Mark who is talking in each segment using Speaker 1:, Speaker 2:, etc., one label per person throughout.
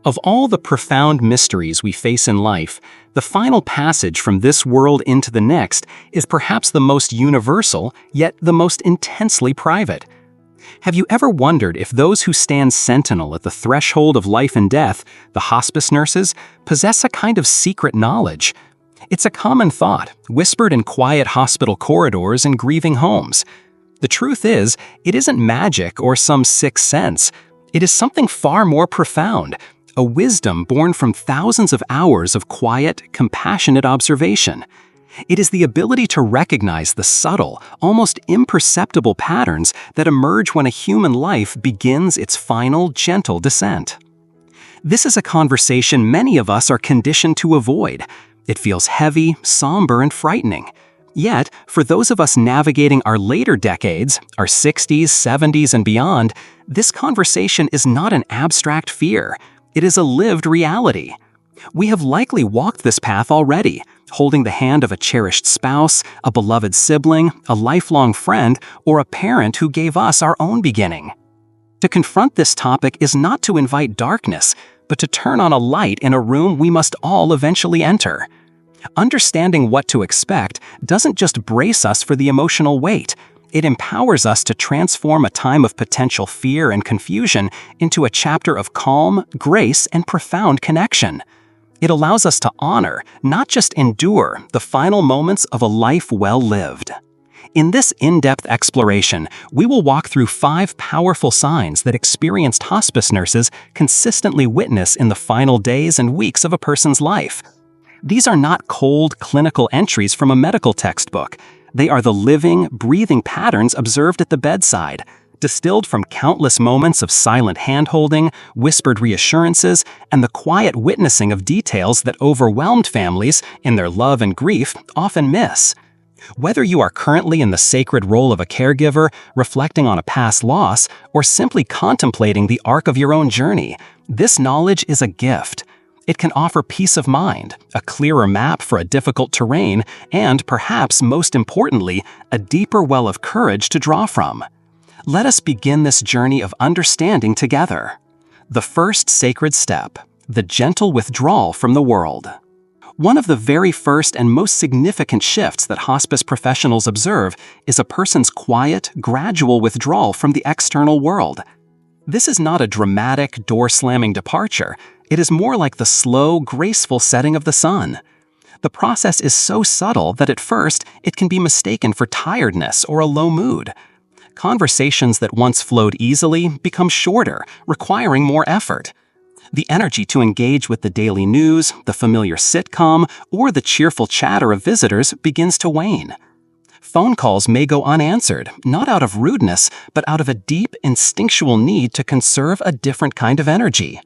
Speaker 1: Of all the profound mysteries we face in life, the final passage from this world into the next is perhaps the most universal, yet the most intensely private. Have you ever wondered if those who stand sentinel at the threshold of life and death, the hospice nurses, possess a kind of secret knowledge? It's a common thought, whispered in quiet hospital corridors and grieving homes. The truth is, it isn't magic or some sixth sense. It is something far more profound, a wisdom born from thousands of hours of quiet, compassionate observation. It is the ability to recognize the subtle, almost imperceptible patterns that emerge when a human life begins its final, gentle descent. This is a conversation many of us are conditioned to avoid. It feels heavy, somber, and frightening. Yet, for those of us navigating our later decades, our 60s, 70s, and beyond, this conversation is not an abstract fear. It is a lived reality. We have likely walked this path already, holding the hand of a cherished spouse, a beloved sibling, a lifelong friend, or a parent who gave us our own beginning. To confront this topic is not to invite darkness, but to turn on a light in a room we must all eventually enter. Understanding what to expect doesn't just brace us for the emotional weight. It empowers us to transform a time of potential fear and confusion into a chapter of calm, grace, and profound connection. It allows us to honor, not just endure, the final moments of a life well lived. In this in-depth exploration, we will walk through 5 powerful signs that experienced hospice nurses consistently witness in the final days and weeks of a person's life. These are not cold, clinical entries from a medical textbook. They are the living, breathing patterns observed at the bedside, distilled from countless moments of silent hand-holding, whispered reassurances, and the quiet witnessing of details that overwhelmed families, in their love and grief, often miss. Whether you are currently in the sacred role of a caregiver, reflecting on a past loss, or simply contemplating the arc of your own journey, this knowledge is a gift. It can offer peace of mind, a clearer map for a difficult terrain, and perhaps most importantly, a deeper well of courage to draw from. Let us begin this journey of understanding together. The first sacred step, the gentle withdrawal from the world. One of the very first and most significant shifts that hospice professionals observe is a person's quiet, gradual withdrawal from the external world. This is not a dramatic, door-slamming departure. It is more like the slow, graceful setting of the sun. The process is so subtle that at first it can be mistaken for tiredness or a low mood. Conversations that once flowed easily become shorter, requiring more effort. The energy to engage with the daily news, the familiar sitcom, or the cheerful chatter of visitors begins to wane. Phone calls may go unanswered, not out of rudeness, but out of a deep, instinctual need to conserve a different kind of energy.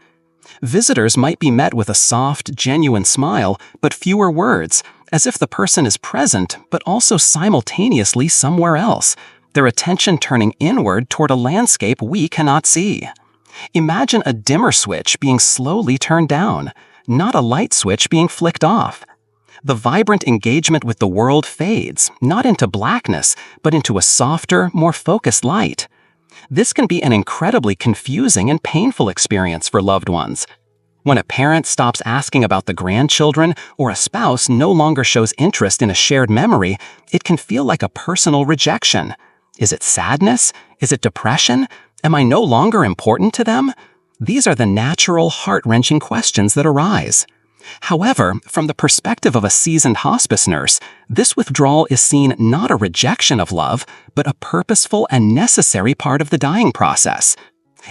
Speaker 1: Visitors might be met with a soft, genuine smile, but fewer words, as if the person is present, but also simultaneously somewhere else, their attention turning inward toward a landscape we cannot see. Imagine a dimmer switch being slowly turned down, not a light switch being flicked off. The vibrant engagement with the world fades, not into blackness, but into a softer, more focused light. This can be an incredibly confusing and painful experience for loved ones. When a parent stops asking about the grandchildren or a spouse no longer shows interest in a shared memory, it can feel like a personal rejection. Is it sadness? Is it depression? Am I no longer important to them? These are the natural, heart-wrenching questions that arise. However, from the perspective of a seasoned hospice nurse, this withdrawal is seen not a rejection of love, but a purposeful and necessary part of the dying process.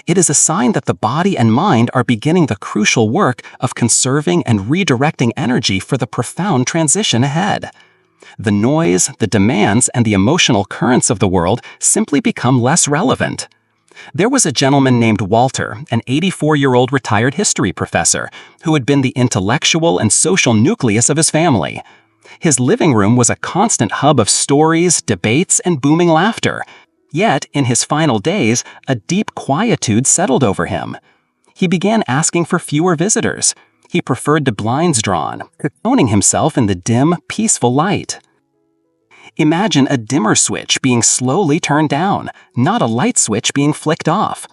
Speaker 1: It is a sign that the body and mind are beginning the crucial work of conserving and redirecting energy for the profound transition ahead. The noise, the demands, and the emotional currents of the world simply become less relevant. There was a gentleman named Walter, an 84-year-old retired history professor, who had been the intellectual and social nucleus of his family. His living room was a constant hub of stories, debates, and booming laughter. Yet, in his final days, a deep quietude settled over him. He began asking for fewer visitors. He preferred to blinds drawn, coconing himself in the dim, peaceful light. Imagine a dimmer switch being slowly turned down, not a light switch being flicked off.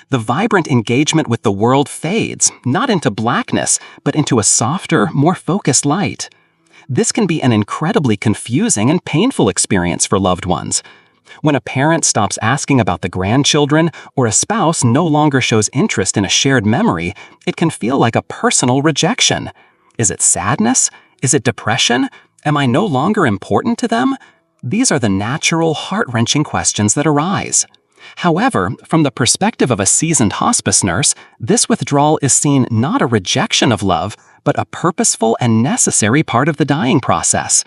Speaker 1: The vibrant engagement with the world fades, not into blackness, but into a softer, more focused light. This can be an incredibly confusing and painful experience for loved ones. When a parent stops asking about the grandchildren or a spouse no longer shows interest in a shared memory, it can feel like a personal rejection. Is it sadness? Is it depression? Am I no longer important to them? These are the natural, heart-wrenching questions that arise. However, from the perspective of a seasoned hospice nurse, this withdrawal is seen not a rejection of love, but a purposeful and necessary part of the dying process.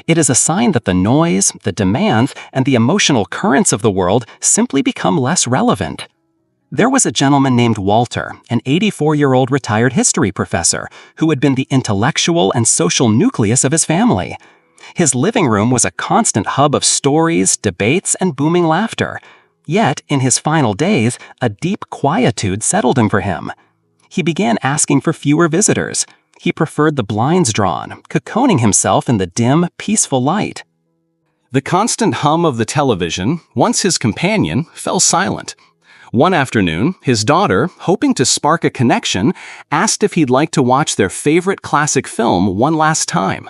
Speaker 1: It is a sign that the noise, the demands, and the emotional currents of the world simply become less relevant. There was a gentleman named Walter, an 84-year-old retired history professor, who had been the intellectual and social nucleus of his family. His living room was a constant hub of stories, debates, and booming laughter. Yet, in his final days, a deep quietude settled in for him. He began asking for fewer visitors. He preferred the blinds drawn, cocooning himself in the dim, peaceful light. The constant hum of the television, once his companion, fell silent. One afternoon, his daughter, hoping to spark a connection, asked if he'd like to watch their favorite classic film one last time.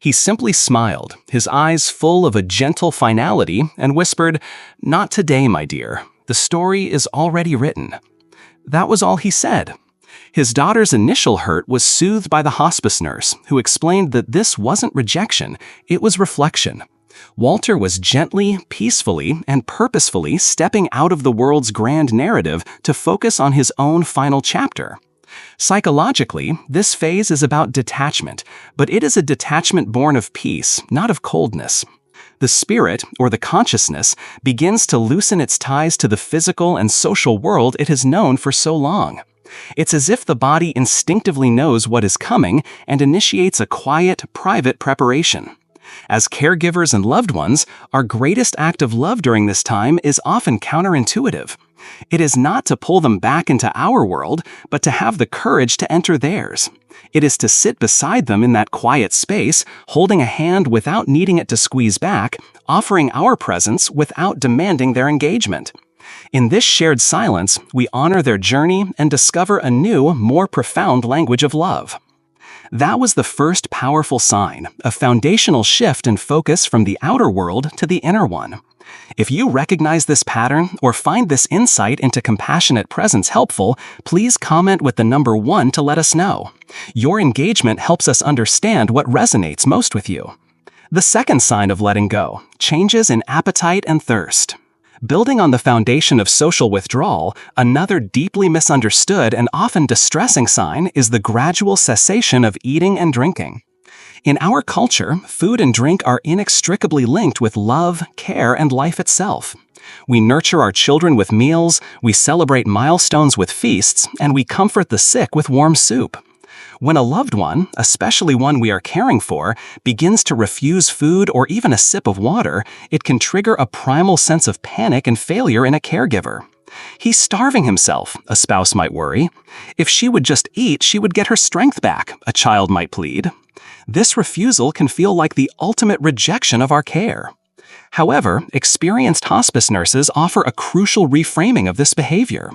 Speaker 1: He simply smiled, his eyes full of a gentle finality, and whispered, "Not today, my dear. The story is already written." That was all he said. His daughter's initial hurt was soothed by the hospice nurse, who explained that this wasn't rejection, it was reflection. Walter was gently, peacefully, and purposefully stepping out of the world's grand narrative to focus on his own final chapter. Psychologically, this phase is about detachment, but it is a detachment born of peace, not of coldness. The spirit, or the consciousness, begins to loosen its ties to the physical and social world it has known for so long. It's as if the body instinctively knows what is coming and initiates a quiet, private preparation. As caregivers and loved ones, our greatest act of love during this time is often counterintuitive. It is not to pull them back into our world, but to have the courage to enter theirs. It is to sit beside them in that quiet space, holding a hand without needing it to squeeze back, offering our presence without demanding their engagement. In this shared silence, we honor their journey and discover a new, more profound language of love. That was the first powerful sign, a foundational shift in focus from the outer world to the inner one. If you recognize this pattern or find this insight into compassionate presence helpful, please comment with the number 1 to let us know. Your engagement helps us understand what resonates most with you. The second sign of letting go, changes in appetite and thirst. Building on the foundation of social withdrawal, another deeply misunderstood and often distressing sign is the gradual cessation of eating and drinking. In our culture, food and drink are inextricably linked with love, care, and life itself. We nurture our children with meals, we celebrate milestones with feasts, and we comfort the sick with warm soup. When a loved one, especially one we are caring for, begins to refuse food or even a sip of water, it can trigger a primal sense of panic and failure in a caregiver. "He's starving himself," a spouse might worry. "If she would just eat, she would get her strength back," a child might plead. This refusal can feel like the ultimate rejection of our care. However, experienced hospice nurses offer a crucial reframing of this behavior.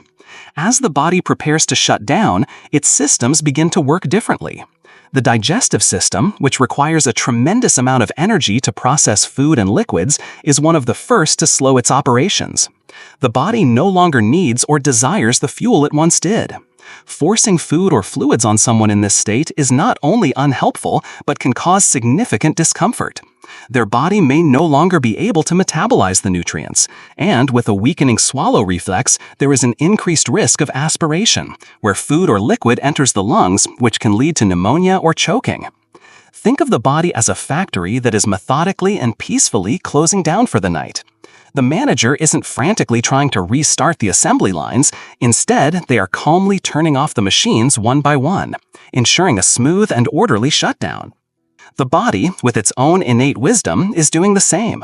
Speaker 1: As the body prepares to shut down, its systems begin to work differently. The digestive system, which requires a tremendous amount of energy to process food and liquids, is one of the first to slow its operations. The body no longer needs or desires the fuel it once did. Forcing food or fluids on someone in this state is not only unhelpful, but can cause significant discomfort. Their body may no longer be able to metabolize the nutrients, and with a weakening swallow reflex, there is an increased risk of aspiration, where food or liquid enters the lungs, which can lead to pneumonia or choking. Think of the body as a factory that is methodically and peacefully closing down for the night. The manager isn't frantically trying to restart the assembly lines. Instead, they are calmly turning off the machines one by one, ensuring a smooth and orderly shutdown. The body, with its own innate wisdom, is doing the same.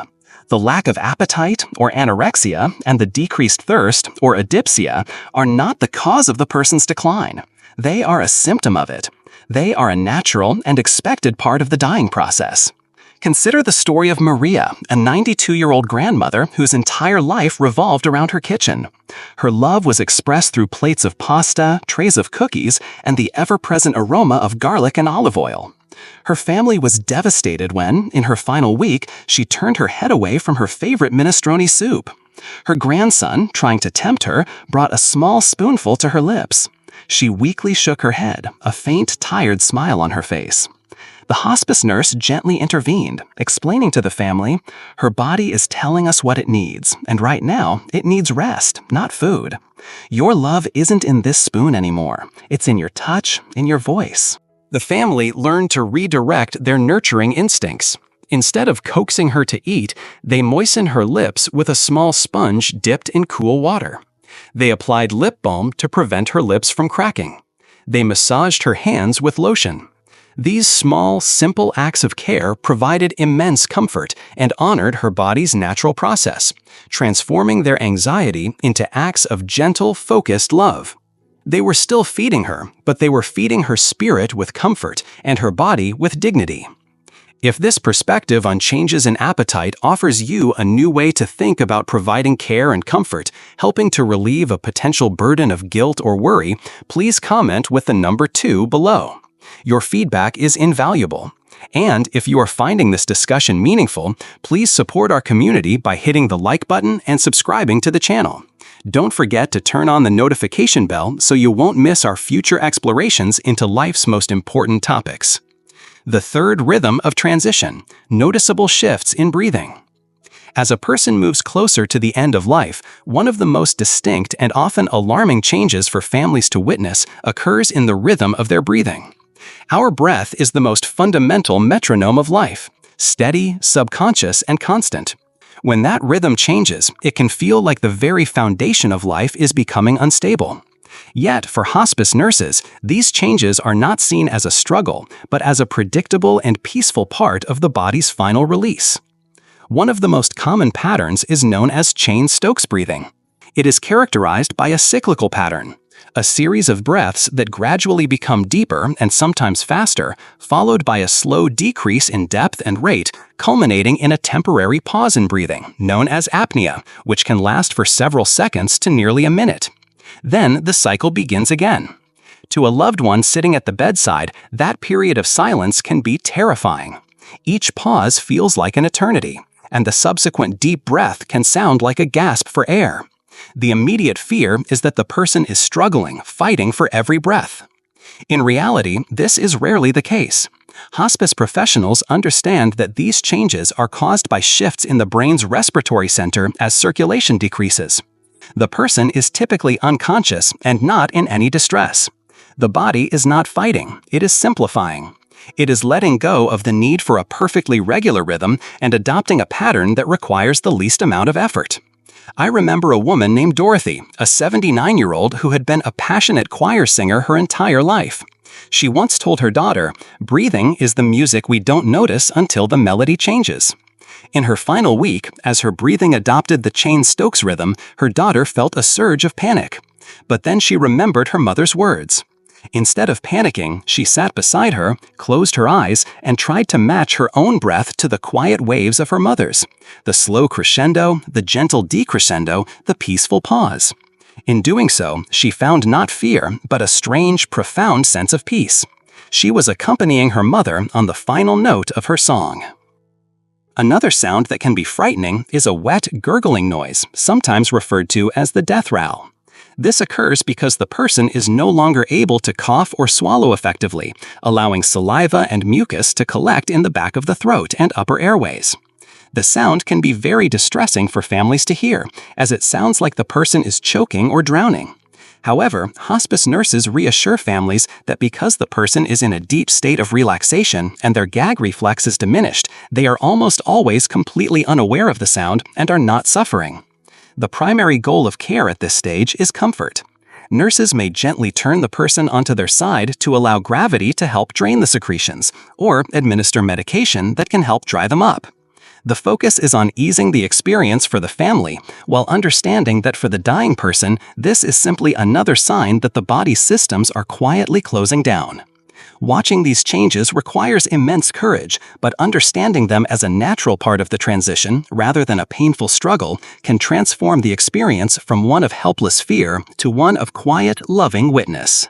Speaker 1: The lack of appetite, or anorexia, and the decreased thirst, or adipsia, are not the cause of the person's decline. They are a symptom of it. They are a natural and expected part of the dying process. Consider the story of Maria, a 92-year-old grandmother whose entire life revolved around her kitchen. Her love was expressed through plates of pasta, trays of cookies, and the ever-present aroma of garlic and olive oil. Her family was devastated when, in her final week, she turned her head away from her favorite minestrone soup. Her grandson, trying to tempt her, brought a small spoonful to her lips. She weakly shook her head, a faint, tired smile on her face. The hospice nurse gently intervened, explaining to the family, "Her body is telling us what it needs, and right now, it needs rest, not food. Your love isn't in this spoon anymore. It's in your touch, in your voice." The family learned to redirect their nurturing instincts. Instead of coaxing her to eat, they moistened her lips with a small sponge dipped in cool water. They applied lip balm to prevent her lips from cracking. They massaged her hands with lotion. These small, simple acts of care provided immense comfort and honored her body's natural process, transforming their anxiety into acts of gentle, focused love. They were still feeding her, but they were feeding her spirit with comfort and her body with dignity. If this perspective on changes in appetite offers you a new way to think about providing care and comfort, helping to relieve a potential burden of guilt or worry, please comment with the number 2 below. Your feedback is invaluable. And if you are finding this discussion meaningful, please support our community by hitting the like button and subscribing to the channel. Don't forget to turn on the notification bell so you won't miss our future explorations into life's most important topics. The third rhythm of transition, noticeable shifts in breathing. As a person moves closer to the end of life, one of the most distinct and often alarming changes for families to witness occurs in the rhythm of their breathing. Our breath is the most fundamental metronome of life, steady, subconscious, and constant. When that rhythm changes, it can feel like the very foundation of life is becoming unstable. Yet, for hospice nurses, these changes are not seen as a struggle, but as a predictable and peaceful part of the body's final release. One of the most common patterns is known as Cheyne-Stokes breathing. It is characterized by a cyclical pattern, a series of breaths that gradually become deeper and sometimes faster, followed by a slow decrease in depth and rate, culminating in a temporary pause in breathing, known as apnea, which can last for several seconds to nearly a minute. Then the cycle begins again. To a loved one sitting at the bedside, that period of silence can be terrifying. Each pause feels like an eternity, and the subsequent deep breath can sound like a gasp for air. The immediate fear is that the person is struggling, fighting for every breath. In reality, this is rarely the case. Hospice professionals understand that these changes are caused by shifts in the brain's respiratory center as circulation decreases. The person is typically unconscious and not in any distress. The body is not fighting, it is simplifying. It is letting go of the need for a perfectly regular rhythm and adopting a pattern that requires the least amount of effort. I remember a woman named Dorothy, a 79-year-old who had been a passionate choir singer her entire life. She once told her daughter, "Breathing is the music we don't notice until the melody changes." In her final week, as her breathing adopted the Cheyne-Stokes rhythm, her daughter felt a surge of panic. But then she remembered her mother's words. Instead of panicking, she sat beside her, closed her eyes, and tried to match her own breath to the quiet waves of her mother's. The slow crescendo, the gentle decrescendo, the peaceful pause. In doing so, she found not fear, but a strange, profound sense of peace. She was accompanying her mother on the final note of her song. Another sound that can be frightening is a wet, gurgling noise, sometimes referred to as the death rattle. This occurs because the person is no longer able to cough or swallow effectively, allowing saliva and mucus to collect in the back of the throat and upper airways. The sound can be very distressing for families to hear, as it sounds like the person is choking or drowning. However, hospice nurses reassure families that because the person is in a deep state of relaxation and their gag reflex is diminished, they are almost always completely unaware of the sound and are not suffering. The primary goal of care at this stage is comfort. Nurses may gently turn the person onto their side to allow gravity to help drain the secretions, or administer medication that can help dry them up. The focus is on easing the experience for the family, while understanding that for the dying person, this is simply another sign that the body's systems are quietly closing down. Watching these changes requires immense courage, but understanding them as a natural part of the transition, rather than a painful struggle, can transform the experience from one of helpless fear to one of quiet, loving witness.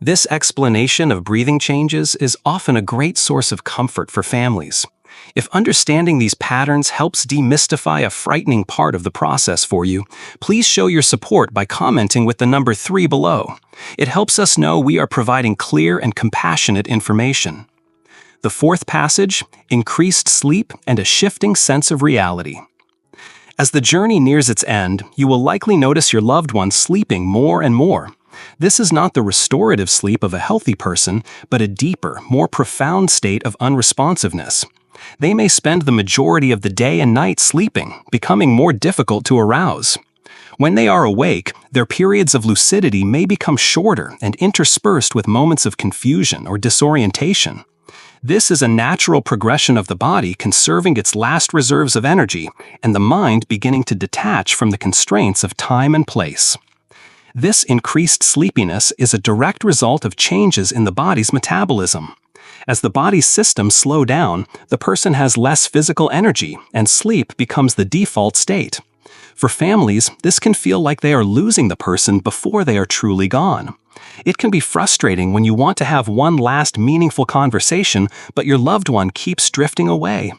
Speaker 1: This explanation of breathing changes is often a great source of comfort for families. If understanding these patterns helps demystify a frightening part of the process for you, please show your support by commenting with the number 3 below. It helps us know we are providing clear and compassionate information. The fourth passage, increased sleep and a shifting sense of reality. As the journey nears its end, you will likely notice your loved one sleeping more and more. This is not the restorative sleep of a healthy person, but a deeper, more profound state of unresponsiveness. They may spend the majority of the day and night sleeping, becoming more difficult to arouse. When they are awake, their periods of lucidity may become shorter and interspersed with moments of confusion or disorientation. This is a natural progression of the body conserving its last reserves of energy and the mind beginning to detach from the constraints of time and place. This increased sleepiness is a direct result of changes in the body's metabolism. As the body's systems slow down, the person has less physical energy, and sleep becomes the default state. For families, this can feel like they are losing the person before they are truly gone. It can be frustrating when you want to have one last meaningful conversation, but your loved one keeps drifting away.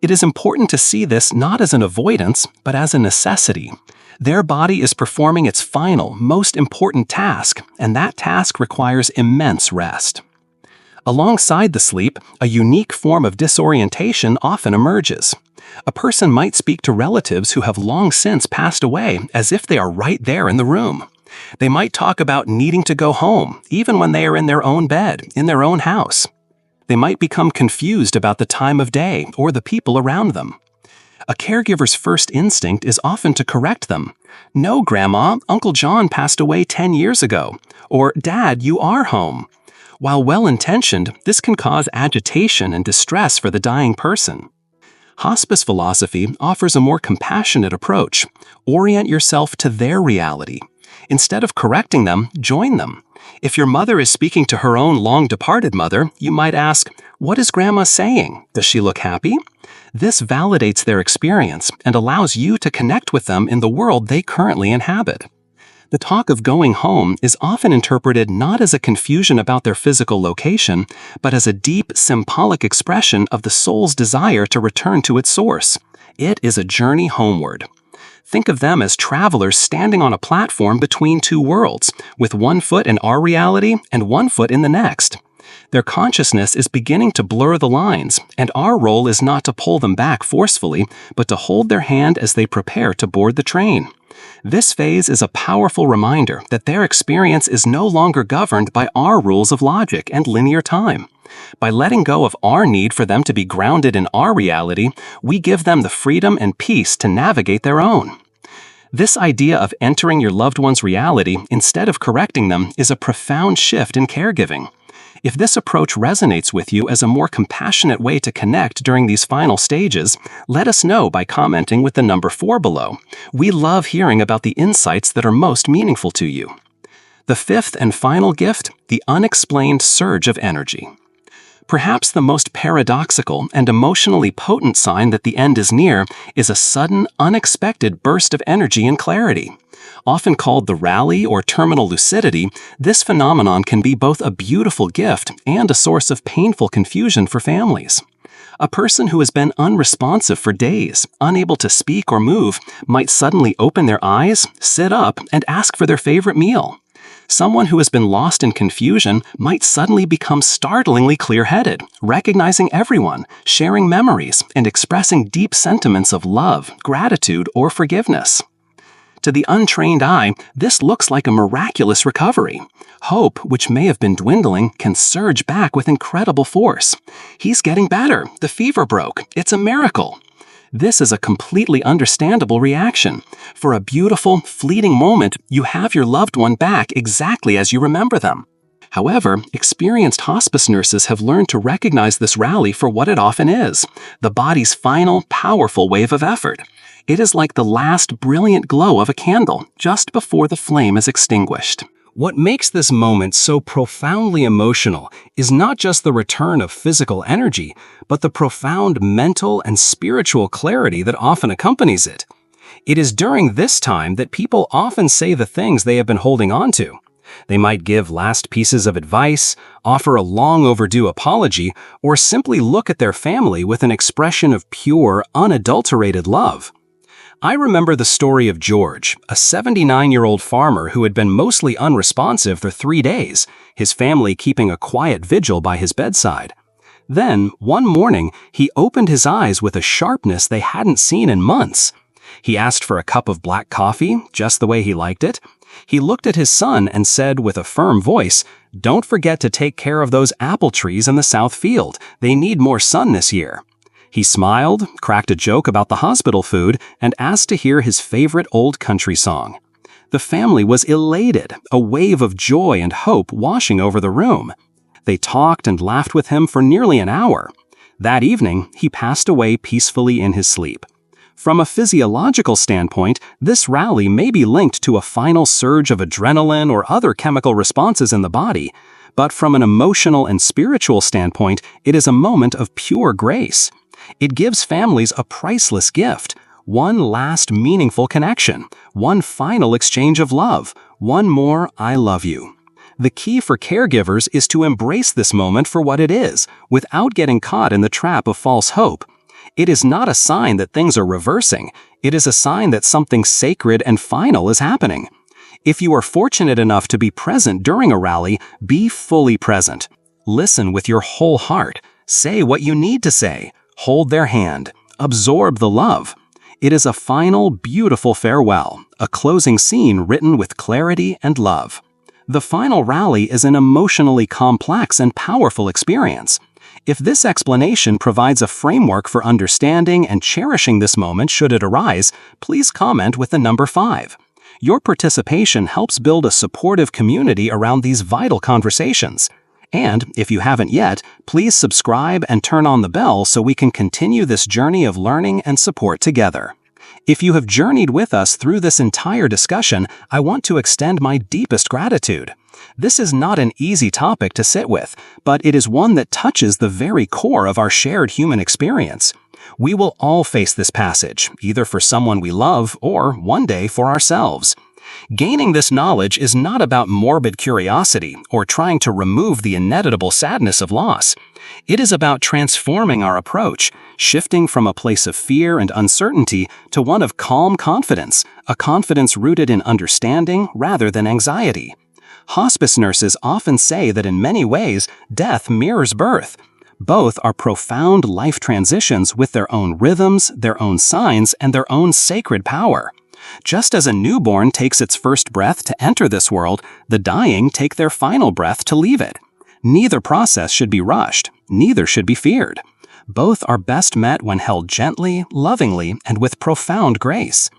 Speaker 1: It is important to see this not as an avoidance, but as a necessity. Their body is performing its final, most important task, and that task requires immense rest. Alongside the sleep, a unique form of disorientation often emerges. A person might speak to relatives who have long since passed away as if they are right there in the room. They might talk about needing to go home, even when they are in their own bed, in their own house. They might become confused about the time of day or the people around them. A caregiver's first instinct is often to correct them. "No, Grandma, Uncle John passed away 10 years ago," or "Dad, you are home." While well-intentioned, this can cause agitation and distress for the dying person. Hospice philosophy offers a more compassionate approach. Orient yourself to their reality. Instead of correcting them, join them. If your mother is speaking to her own long-departed mother, you might ask, "What is Grandma saying? Does she look happy?" This validates their experience and allows you to connect with them in the world they currently inhabit. The talk of going home is often interpreted not as a confusion about their physical location, but as a deep, symbolic expression of the soul's desire to return to its source. It is a journey homeward. Think of them as travelers standing on a platform between two worlds, with one foot in our reality and one foot in the next. Their consciousness is beginning to blur the lines, and our role is not to pull them back forcefully, but to hold their hand as they prepare to board the train. This phase is a powerful reminder that their experience is no longer governed by our rules of logic and linear time. By letting go of our need for them to be grounded in our reality, we give them the freedom and peace to navigate their own. This idea of entering your loved one's reality instead of correcting them is a profound shift in caregiving. If this approach resonates with you as a more compassionate way to connect during these final stages, let us know by commenting with the number 4 below. We love hearing about the insights that are most meaningful to you. The fifth and final gift, the unexplained surge of energy. Perhaps the most paradoxical and emotionally potent sign that the end is near is a sudden, unexpected burst of energy and clarity. Often called the rally or terminal lucidity, this phenomenon can be both a beautiful gift and a source of painful confusion for families. A person who has been unresponsive for days, unable to speak or move, might suddenly open their eyes, sit up, and ask for their favorite meal. Someone who has been lost in confusion might suddenly become startlingly clear-headed, recognizing everyone, sharing memories, and expressing deep sentiments of love, gratitude, or forgiveness. To the untrained eye, this looks like a miraculous recovery. Hope, which may have been dwindling, can surge back with incredible force. "He's getting better. The fever broke. It's a miracle." This is a completely understandable reaction. For a beautiful, fleeting moment, you have your loved one back exactly as you remember them. However, experienced hospice nurses have learned to recognize this rally for what it often is, the body's final, powerful wave of effort. It is like the last brilliant glow of a candle just before the flame is extinguished. What makes this moment so profoundly emotional is not just the return of physical energy, but the profound mental and spiritual clarity that often accompanies it. It is during this time that people often say the things they have been holding on to. They might give last pieces of advice, offer a long overdue apology, or simply look at their family with an expression of pure, unadulterated love. I remember the story of George, a 79-year-old farmer who had been mostly unresponsive for 3 days, his family keeping a quiet vigil by his bedside. Then, one morning, he opened his eyes with a sharpness they hadn't seen in months. He asked for a cup of black coffee, just the way he liked it. He looked at his son and said with a firm voice, "Don't forget to take care of those apple trees in the south field. They need more sun this year." He smiled, cracked a joke about the hospital food, and asked to hear his favorite old country song. The family was elated, a wave of joy and hope washing over the room. They talked and laughed with him for nearly an hour. That evening, he passed away peacefully in his sleep. From a physiological standpoint, this rally may be linked to a final surge of adrenaline or other chemical responses in the body, but from an emotional and spiritual standpoint, it is a moment of pure grace. It gives families a priceless gift, one last meaningful connection, one final exchange of love, one more "I love you." The key for caregivers is to embrace this moment for what it is, without getting caught in the trap of false hope. It is not a sign that things are reversing. It is a sign that something sacred and final is happening. If you are fortunate enough to be present during a rally, be fully present. Listen with your whole heart. Say what you need to say. Hold their hand. Absorb the love. It is a final, beautiful farewell, a closing scene written with clarity and love. The final rally is an emotionally complex and powerful experience. If this explanation provides a framework for understanding and cherishing this moment should it arise, please comment with the number 5. Your participation helps build a supportive community around these vital conversations. And, if you haven't yet, please subscribe and turn on the bell so we can continue this journey of learning and support together. If you have journeyed with us through this entire discussion, I want to extend my deepest gratitude. This is not an easy topic to sit with, but it is one that touches the very core of our shared human experience. We will all face this passage, either for someone we love or, one day, for ourselves. Gaining this knowledge is not about morbid curiosity or trying to remove the inevitable sadness of loss. It is about transforming our approach, shifting from a place of fear and uncertainty to one of calm confidence, a confidence rooted in understanding rather than anxiety. Hospice nurses often say that in many ways, death mirrors birth. Both are profound life transitions with their own rhythms, their own signs, and their own sacred power. Just as a newborn takes its first breath to enter this world, the dying take their final breath to leave it. Neither process should be rushed, neither should be feared. Both are best met when held gently, lovingly, and with profound grace.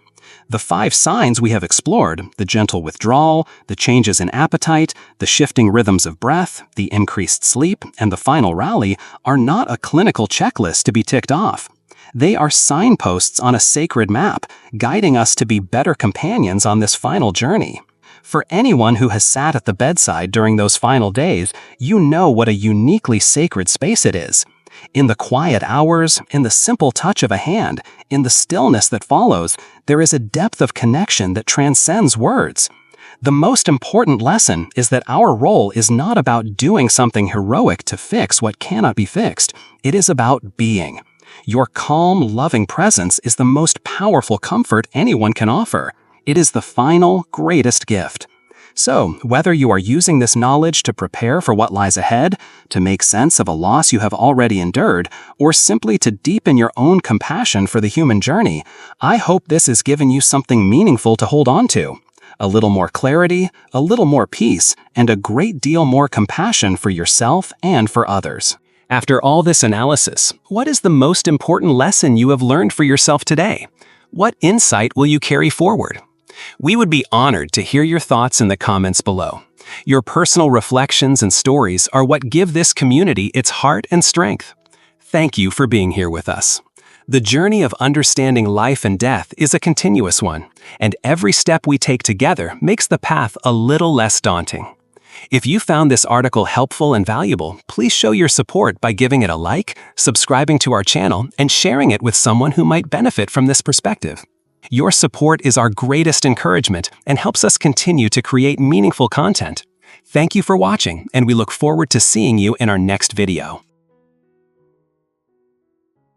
Speaker 1: The 5 signs we have explored, the gentle withdrawal, the changes in appetite, the shifting rhythms of breath, the increased sleep, and the final rally, are not a clinical checklist to be ticked off. They are signposts on a sacred map, guiding us to be better companions on this final journey. For anyone who has sat at the bedside during those final days, you know what a uniquely sacred space it is. In the quiet hours, in the simple touch of a hand, in the stillness that follows, there is a depth of connection that transcends words. The most important lesson is that our role is not about doing something heroic to fix what cannot be fixed. It is about being. Your calm, loving presence is the most powerful comfort anyone can offer. It is the final, greatest gift. So, whether you are using this knowledge to prepare for what lies ahead, to make sense of a loss you have already endured, or simply to deepen your own compassion for the human journey, I hope this has given you something meaningful to hold on to. A little more clarity, a little more peace, and a great deal more compassion for yourself and for others. After all this analysis, what is the most important lesson you have learned for yourself today? What insight will you carry forward? We would be honored to hear your thoughts in the comments below. Your personal reflections and stories are what give this community its heart and strength. Thank you for being here with us. The journey of understanding life and death is a continuous one, and every step we take together makes the path a little less daunting. If you found this article helpful and valuable, please show your support by giving it a like, subscribing to our channel, and sharing it with someone who might benefit from this perspective. Your support is our greatest encouragement and helps us continue to create meaningful content. Thank you for watching, and we look forward to seeing you in our next video.